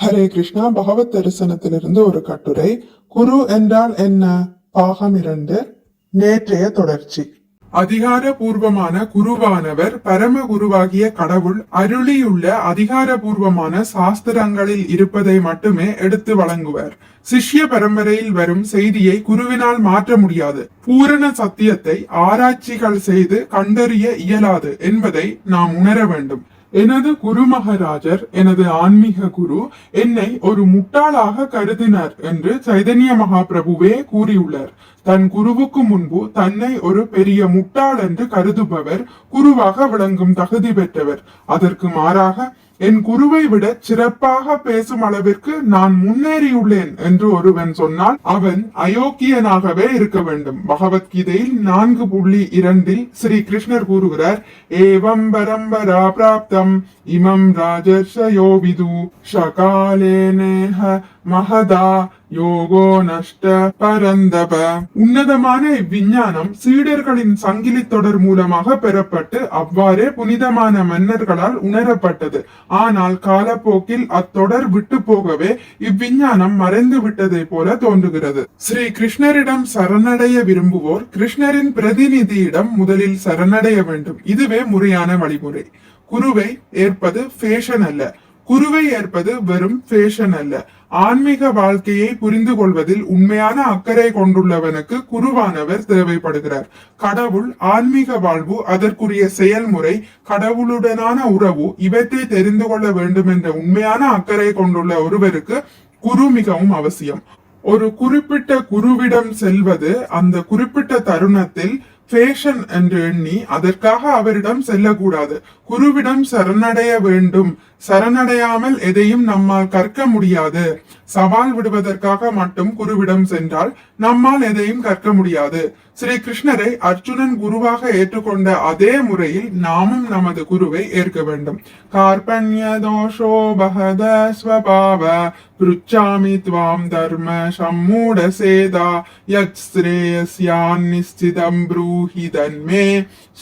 ஹரே கிருஷ்ணா. பகவத் தரிசனத்திலிருந்து ஒரு கட்டுரை. குரு என்றால் என்ன? பாகம் 2, நேற்றைய தொடர்ச்சி. அதிகாரபூர்வமான குருவானவர் பரம குருவாகிய கடவுள் அருளியுள்ள அதிகாரபூர்வமான சாஸ்திரங்களில் இருப்பதை மட்டுமே எடுத்து வழங்குவர். சிஷ்ய பரம்பரையில் வரும் செய்தியை குருவினால் மாற்ற முடியாது. பூரண சத்தியத்தை ஆராய்ச்சிகள் செய்து கண்டறிய இயலாது என்பதை நாம் உணர வேண்டும். எனது குரு மகாராஜர், எனது ஆன்மீக குரு, என்னை ஒரு முட்டாளாக கருதினார் என்று சைதன்ய மகாபிரபுவே கூறியுள்ளார். தன் குருவுக்கு முன்பு தன்னை ஒரு பெரிய முட்டாள் என்று கருதுபவர் குருவாக விளங்கும் தகுதி பெற்றவர். அதற்கு மாறாக என் குருவை விட சிறப்பாக பேசும் அளவிற்கு நான் முன்னேறியுள்ளேன் என்று ஒருவன் சொன்னால் அவன் அயோக்கியனாகவே இருக்க வேண்டும். பகவத்கீதையில் 4.2 ஸ்ரீ கிருஷ்ணர் கூறுகிறார், ஏவம் பரம்பரா பிராப்தம் இமம் ராஜர்ஷயோ விது ஷகாலேனேஹ மகதா யோகோ நஷ்ட பரந்தப. உன்னதமான இவ்விஞ்ஞானம் சீடர்களின் சங்கிலி தொடர் மூலமாக பெறப்பட்டு அவ்வாறே புனிதமான மன்னர்களால் உணரப்பட்டது. ஆனால் காலப்போக்கில் அத்தொடர் விட்டு போகவே இவ்விஞ்ஞானம் மறைந்து விட்டதை போல தோன்றுகிறது. ஸ்ரீ கிருஷ்ணரிடம் சரணடைய விரும்புவோர் கிருஷ்ணரின் பிரதிநிதியிடம் முதலில் சரணடைய வேண்டும். இதுவே முறையான வழிமுறை. குருவை ஏற்பது ஃபேஷன் அல்ல. குருவை ஏற்பது வெறும் ஃபேஷன் அல்ல. ஆன்மீக வாழ்க்கையை புரிந்து கொள்வதில் உண்மையான அக்கறை கொண்டுள்ளவனுக்கு குருவானவர் தேவைப்படுகிறார். கடவுள், ஆன்மீக வாழ்வு, அதற்குரிய செயல்முறை, கடவுளுடனான உறவு, இவற்றை தெரிந்து கொள்ள வேண்டும் என்ற உண்மையான அக்கறை கொண்டுள்ள ஒருவருக்கு குரு மிகவும் அவசியம். ஒரு குறிப்பிட்ட குருவிடம் செல்வது அந்த குறிப்பிட்ட தருணத்தில் ஃபேஷன் என்று எண்ணி அதற்காக அவரிடம் செல்லக்கூடாது. குருவிடம் சரணடைய வேண்டும். சரணடையாமல் எதையும் நம்மால் கற்க முடியாது. சவால் விடுவதற்காக மட்டும் குருவிடம் சென்றால் நம்மால் எதையும் கற்க முடியாது. ஸ்ரீ கிருஷ்ணரை அர்ஜுனன் குருவாக ஏற்றுக்கொண்ட அதே முறையில் நாமும் நமது குருவை ஏற்க வேண்டும். கார்பண்ய தோஷோ பகத ஸ்வபாவ ப்ருச்சாமி த்வாம் தர்ம சம்மூட சேதா யத் ஸ்ரேயஸ்யான் நிஸ்சிதம் ப்ரூஹி தன்மே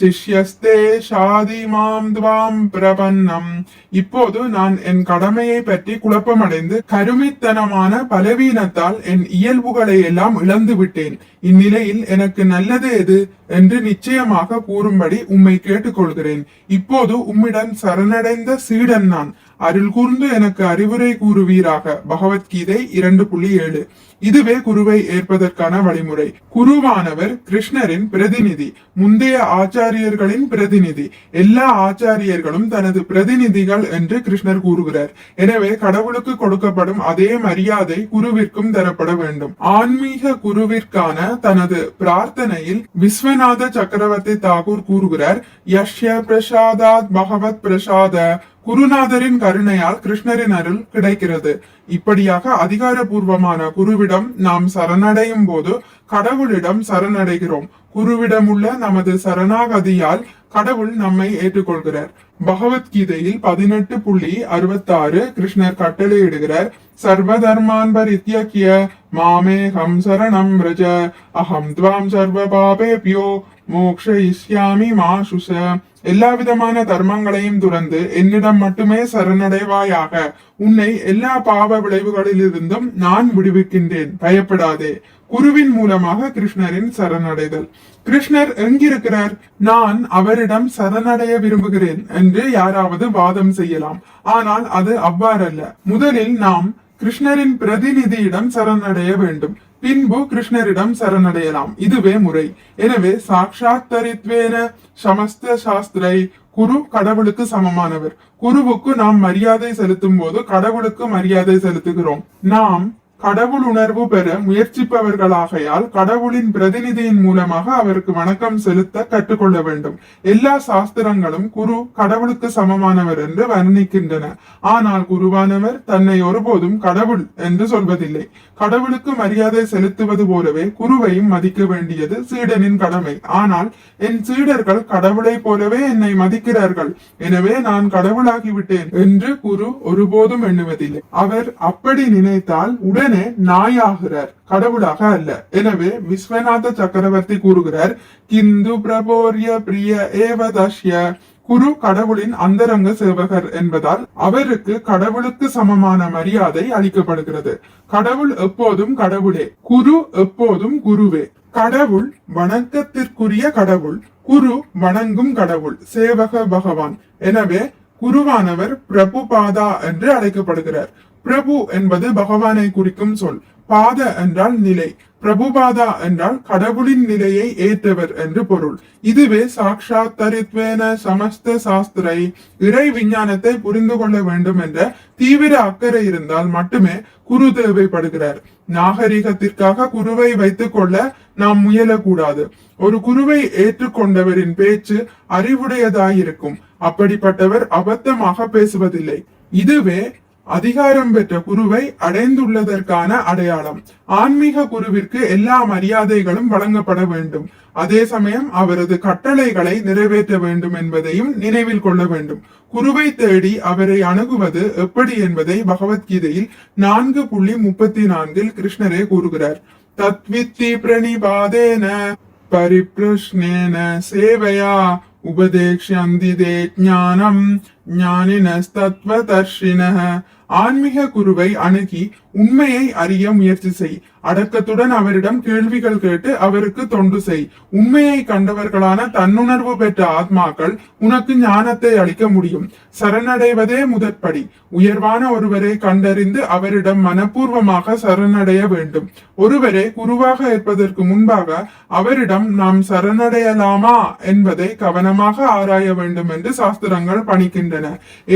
சிஷ்யஸ்தே ஷாதி மாம் த்வாம் பிரபன்னம். இப்போது நான் என் கடமையை பற்றி குழப்பமடைந்து கருமித்தனமான பலவீனத்தால் என் இயல்புகளை எல்லாம் இழந்து விட்டேன். இந்நிலையில் எனக்கு நல்லது எது என்று நிச்சயமாக கூறும்படி உம்மை கேட்டுக்கொள்கிறேன். இப்போது உம்மிடம் சரணடைந்த சீடன் நான். அருள் கூர்ந்து எனக்கு அறிவுரை கூறுவீராக. பகவத்கீதை 2.7. இதுவே குருவை ஏற்பதற்கான வழிமுறை. குருவானவர் கிருஷ்ணரின் பிரதிநிதி, முந்தைய ஆச்சாரியர்களின் பிரதிநிதி. எல்லா ஆச்சாரியர்களும் தனது பிரதிநிதிகள் என்று கிருஷ்ணர் கூறுகிறார். எனவே கடவுளுக்கு கொடுக்கப்படும் அதே மரியாதை குருவிற்கும் தரப்பட வேண்டும். ஆன்மீக குருவிற்கான தனது பிரார்த்தனையில் விஸ்வநாத சக்கரவர்த்தி தாகூர் கூறுகிறார், யஷ்ய பிரசாதாத் பகவத் பிரசாத. குருநாதரின் கருணையால் கிருஷ்ணரின் அருள் கிடைக்கிறது. இப்படியாக அதிகாரபூர்வமான குருவிடம் நாம் சரணடையும் போது கடவுளிடம் சரணடைகிறோம். குருவிடம் உள்ள நமது சரணாகதியால் கடவுள் நம்மை ஏற்றுக்கொள்கிறார். பகவத்கீதையில் 18.66 கிருஷ்ணர் கட்டளையிடுகிறார், சர்வதர்மான் பரித்யக்ய மாமேகம் சரணம் வ்ரஜ அஹம் த்வாம் சர்வ பாபேப்யோ மோக்ஷயிஷ்யாமி மா சுஷ. எல்லா விதமான தர்மங்களையும் துறந்து என்னிடம் மட்டுமே சரணடைவாயாக. உன்னை எல்லா பாவ விளைவுகளிலிருந்தும் நான் விடுவிக்கின்றேன், பயப்படாதே. குருவின் மூலமாக கிருஷ்ணரின் சரணடைதல். கிருஷ்ணர் எங்கிருக்கிறார்? நான் அவரிடம் சரணடைய விரும்புகிறேன் என்று யாராவது வாதம் செய்யலாம். ஆனால் அது அவ்வாறல்ல. முதலில் நாம் கிருஷ்ணரின் பிரதிநிதியிடம் சரணடைய வேண்டும். பின்பு கிருஷ்ணரிடம் சரணடையலாம். இதுவே முறை. எனவே சாட்சாத்தரித்வேன சமஸ்த சாஸ்திரை. குரு கடவுளுக்கு சமமானவர். குருவுக்கு நாம் மரியாதை செலுத்தும் போது கடவுளுக்கு மரியாதை செலுத்துகிறோம். நாம் கடவுள் உணர்வு பெற முயற்சிப்பவர்களாகையால் கடவுளின் பிரதிநிதியின் மூலமாக அவருக்கு வணக்கம் செலுத்த கற்றுக்கொள்ள வேண்டும். எல்லா சாஸ்திரங்களும் குரு கடவுளுக்கு சமமானவர் என்று வர்ணிக்கின்றன. ஆனால் குருவானவர் தன்னை ஒருபோதும் கடவுள் என்று சொல்வதில்லை. கடவுளுக்கு மரியாதை செலுத்துவது போலவே குருவையும் மதிக்க வேண்டியது சீடனின் கடமை. ஆனால் என் சீடர்கள் கடவுளை போலவே என்னை மதிக்கிறார்கள், எனவே நான் கடவுளாகிவிட்டேன் என்று குரு ஒருபோதும் எண்ணுவதில்லை. அவர் அப்படி நினைத்தால் உடனே நாயாகிறார், கடவுளாக அல்ல. எனவே விஸ்வநாத சக்கரவர்த்தி கூறுகிறார், கிந்து பிரபோரிய பிரிய ஏவதஷ்ய குரு கடவுளின் அந்தரங்க சேவகர் என்பதால் அவருக்கு கடவுளுக்கு சமமான மரியாதை அளிக்கப்படுகிறது. கடவுள் எப்போதும் கடவுளே, குரு எப்போதும் குருவே. கடவுள் வணக்கத்திற்குரிய கடவுள், குரு வணங்கும் கடவுள், சேவக பகவான். எனவே குருவானவர் பிரபுபாதா என்று அழைக்கப்படுகிறார். பிரபு என்பது பகவானை குறிக்கும் சொல். பாத என்றால் நிலை, பிரபுபாதா என்றால் கடவுளின் நிலையை ஏற்றவர் என்று பொருள். இதுவே சாட்சாத்தரித்வேன சமஸ்த சாஸ்திரை, இறை விஞ்ஞானத்தை புரிந்து கொள்ள வேண்டும் என்ற தீவிர அக்கறை இருந்தால் மட்டுமே குரு தேவைப்படுகிறார். நாகரிகத்திற்காக குருவை வைத்துக் கொள்ள நாம் முயலக்கூடாது. ஒரு குருவை ஏற்றுக்கொண்டவரின் பேச்சு அறிவுடையதாயிருக்கும். அப்படிப்பட்டவர் அபத்தமாக பேசுவதில்லை. இதுவே அதிகாரம் பெற்ற குருவை அடைந்துள்ளதற்கான அடையாளம். ஆன்மீக குருவிற்கு எல்லா மரியாதைகளும் வழங்கப்பட வேண்டும். அதே சமயம் அவரது கட்டளைகளை நிறைவேற்ற வேண்டும் என்பதையும் நினைவில் கொள்ள வேண்டும். குருவை தேடி அவரை அணுகுவது எப்படி என்பதை பகவத்கீதையில் 4.34 கிருஷ்ணரே கூறுகிறார். தத்வித்தி பிரணிபாதேன பரிப்ரஷ்னேன சேவையா உபதேக்ஷந்தி தே ஞானம் ஞானினஸ்தத்வதர்ஷினஹ. ஆன்மீக குருவை அணுகி உண்மையை அறிய முயற்சி செய். அடக்கத்துடன் அவரிடம் கேள்விகள் கேட்டு அவருக்கு தொண்டு செய். உண்மையை கண்டவர்களான தன்னுணர்வு பெற்ற ஆத்மாக்கள் உனக்கு ஞானத்தை அளிக்க முடியும். சரணடைவதே முதற்படி. உயர்வான ஒருவரை கண்டறிந்து அவரிடம் மனப்பூர்வமாக சரணடைய வேண்டும். ஒருவரை குருவாக ஏற்பதற்கு முன்பாக அவரிடம் நாம் சரணடையலாமா என்பதை கவனமாக ஆராய வேண்டும் என்று சாஸ்திரங்கள் பணிக்கின்றன.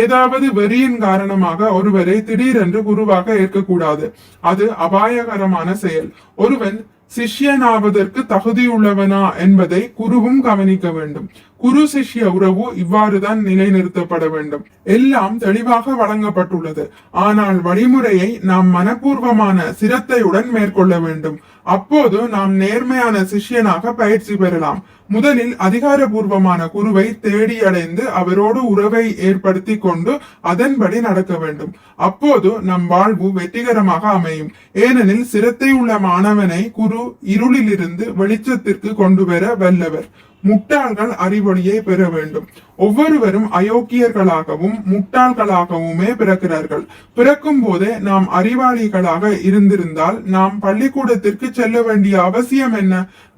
ஏதாவது வெறியின் காரணமாக ஒருவரை திடீரென்று குருவாக ஏற்கக்கூடாது. அது அபாயகரமான செயல். ஒருவன் சிஷ்யனாவதற்கு தகுதியுள்ளவனா என்பதை குருவும் கவனிக்க வேண்டும். குரு சிஷ்ய உறவு இவ்வாறுதான் நிலைநிறுத்தப்பட வேண்டும். எல்லாம் தெளிவாக வழங்கப்பட்டுள்ளது. ஆனால் வழிமுறையை நாம் மனப்பூர்வமான சிரத்தையுடன் மேற்கொள்ள வேண்டும். அப்போது நாம் நேர்மையான சிஷ்யனாக பயிற்சி பெறலாம். முதலில் அதிகாரபூர்வமான குருவை தேடி அடைந்து அவரோடு உறவை ஏற்படுத்தி கொண்டு அதன்படி நடக்க வேண்டும். அப்போது நம் வாழ்வு வெற்றிகரமாக அமையும். ஏனெனில் சிரத்தை உள்ள மாணவனை குரு இருளிலிருந்து வெளிச்சத்திற்கு கொண்டு வர வல்லவர். முட்டாள்கள் அறிவொளியை பெற வேண்டும். ஒவ்வொருவரும் அயோக்கியர்களாகவும் முட்டாள்களாகவுமே பிறக்கிறார்கள். பிறக்கும் போதே நாம் அறிவாளிகளாக இருந்திருந்தால் நாம் பள்ளிக்கூடத்திற்கு செல்ல வேண்டிய அவசியம் என்ன?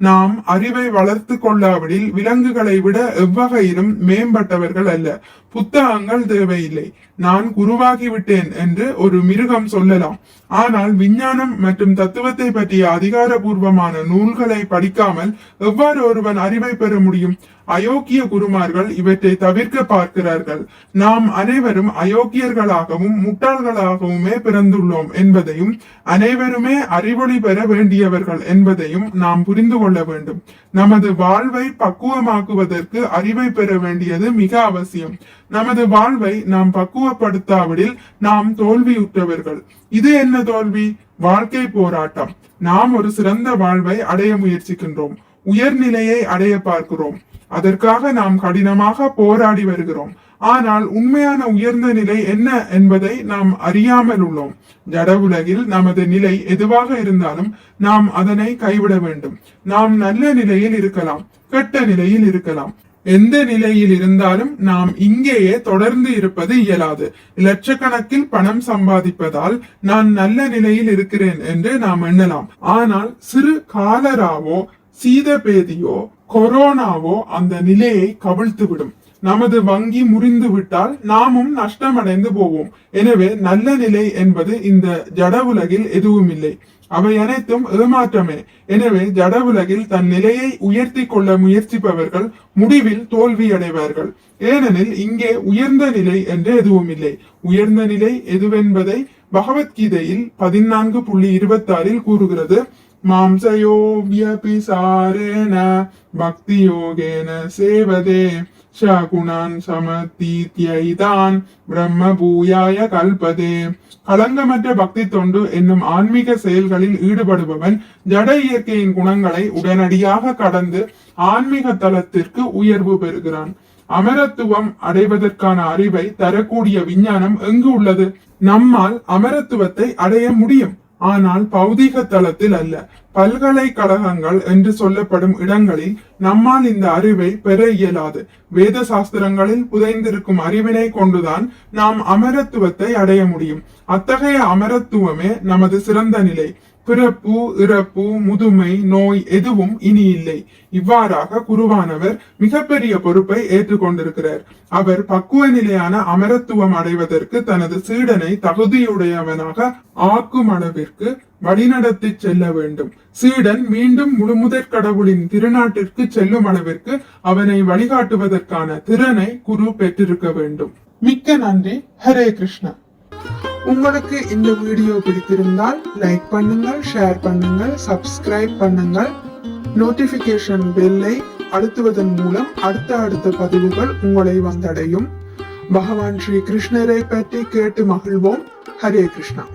நாம் அறிவை வளர்த்து கொள்ளாவிடில் விலங்குகளை விட எவ்வகையிலும் மேம்பட்டவர்கள் அல்ல. புத்தகங்கள் தேவையில்லை. நான் குருவாகிவிட்டேன் என்று ஒரு மிருகம் சொல்லலாம். ஆனால் விஞ்ஞானம் மற்றும் தத்துவத்தை பற்றிய அதிகாரபூர்வமான நூல்களை படிக்காமல் எவ்வாறு ஒருவன் அறிவை பெற முடியும்? அயோக்கிய குருமார்கள் இவற்றை தவிர்க்க பார்க்கிறார்கள். நாம் அனைவரும் அயோக்கியர்களாகவும் முட்டாள்களாகவுமே பிறந்துள்ளோம் என்பதையும் அனைவருமே அறிவொளி பெற வேண்டியவர்கள் என்பதையும் நாம் புரிந்து கொள்ள வேண்டும். நமது வாழ்வை பக்குவமாக்குவதற்கு அறிவை பெற வேண்டியது மிக அவசியம். நமது வாழ்வை நாம் பக்குவப்படுத்தாவிடில் நாம் தோல்வியுற்றவர்கள். இது என்ன தோல்வி? வாழ்க்கை போராட்டம். நாம் ஒரு சிறந்த வாழ்வை அடைய முயற்சிக்கின்றோம். உயர்நிலையை அடைய பார்க்கிறோம். அதற்காக நாம் கடினமாக போராடி வருகிறோம். ஆனால் உண்மையான உயர்ந்த நிலை என்ன என்பதை நாம் அறியாமல் உள்ளோம். ஜட உலகில் நமது நிலை எதுவாக இருந்தாலும் நாம் அதனை கைவிட வேண்டும். நாம் நல்ல நிலையில் இருக்கலாம், கெட்ட நிலையில் இருக்கலாம். எந்த நிலையில் இருந்தாலும் நாம் இங்கேயே தொடர்ந்து இருப்பது இயலாது. லட்சக்கணக்கில் பணம் சம்பாதிப்பதால் நான் நல்ல நிலையில் இருக்கிறேன் என்று நாம் எண்ணலாம். ஆனால் சிறு காலராவோ சீதபேதியோ கொரோனாவோ அந்த நிலையை கவிழ்த்துவிடும். நமது வங்கி முறிந்து விட்டால் நாமும் நஷ்டமடைந்து போவோம். எனவே நல்ல நிலை என்பது இந்த ஜட உலகில் எதுவும் இல்லை. அவை அனைத்தும் ஏமாற்றமே. எனவே ஜட உலகில் தன் நிலையை உயர்த்தி கொள்ள முயற்சிப்பவர்கள் முடிவில் தோல்வி அடைவார்கள். ஏனெனில் இங்கே உயர்ந்த நிலை என்று எதுவும் இல்லை. உயர்ந்த நிலை எதுவென்பதை பகவத்கீதையில் 14.26 கூறுகிறது. மாம்சயோ வியபிசாரேன பக்தி யோகேன சேவதே ஷகுணான் சமதீத்யைதான் பிரம்ம பூயாய கல்பதே. களங்கமற்ற பக்தி தொண்டு என்னும் ஆன்மீக செயல்களில் ஈடுபடுபவன் ஜட இயற்கையின் குணங்களை உடனடியாக கடந்து ஆன்மீக தளத்திற்கு உயர்வு பெறுகிறான். அமரத்துவம் அடைவதற்கான அறிவை தரக்கூடிய விஞ்ஞானம் எங்கு உள்ளது? நம்மால் அமரத்துவத்தை அடைய முடியும். ஆனால் பௌதீக தளத்தில் அல்ல. பல்கலைக்கழகங்கள் என்று சொல்லப்படும் இடங்களில் நம்மால் இந்த அறிவை பெற இயலாது. வேத சாஸ்திரங்களில் புதைந்திருக்கும் அறிவினை கொண்டுதான் நாம் அமரத்துவத்தை அடைய முடியும். அத்தகைய அமரத்துவமே நமது சிறந்த நிலை. பிறப்பு, இறப்பு, முதுமை, நோய் எதுவும் இனி இல்லை. இவ்வாறாக குருவானவர் மிகப்பெரிய பொறுப்பை ஏற்றுக்கொண்டிருக்கிறார். அவர் பக்குவ நிலையான அமரத்துவம் அடைவதற்கு தனது சீடனை தகுதியுடையவனாக ஆக்கும் அளவிற்கு வழிநடத்தி செல்ல வேண்டும். சீடன் மீண்டும் முழுமுதற் கடவுளின் திருநாட்டிற்கு செல்லும் அளவிற்கு அவனை வழிகாட்டுவதற்கான திறனை குரு பெற்றிருக்க வேண்டும். மிக்க நன்றி. ஹரே கிருஷ்ணா. உங்களுக்கு இந்த வீடியோ பிடித்திருந்தால் லைக் பண்ணுங்கள், ஷேர் பண்ணுங்கள், சப்ஸ்கிரைப் பண்ணுங்கள். நோட்டிபிகேஷன் பெல்லை அழுத்துவதன் மூலம் அடுத்த பதிவுகள் உங்களை வந்தடையும். பகவான் ஸ்ரீ கிருஷ்ணரை பற்றி கேட்டு மகிழ்வோம். ஹரே கிருஷ்ணா.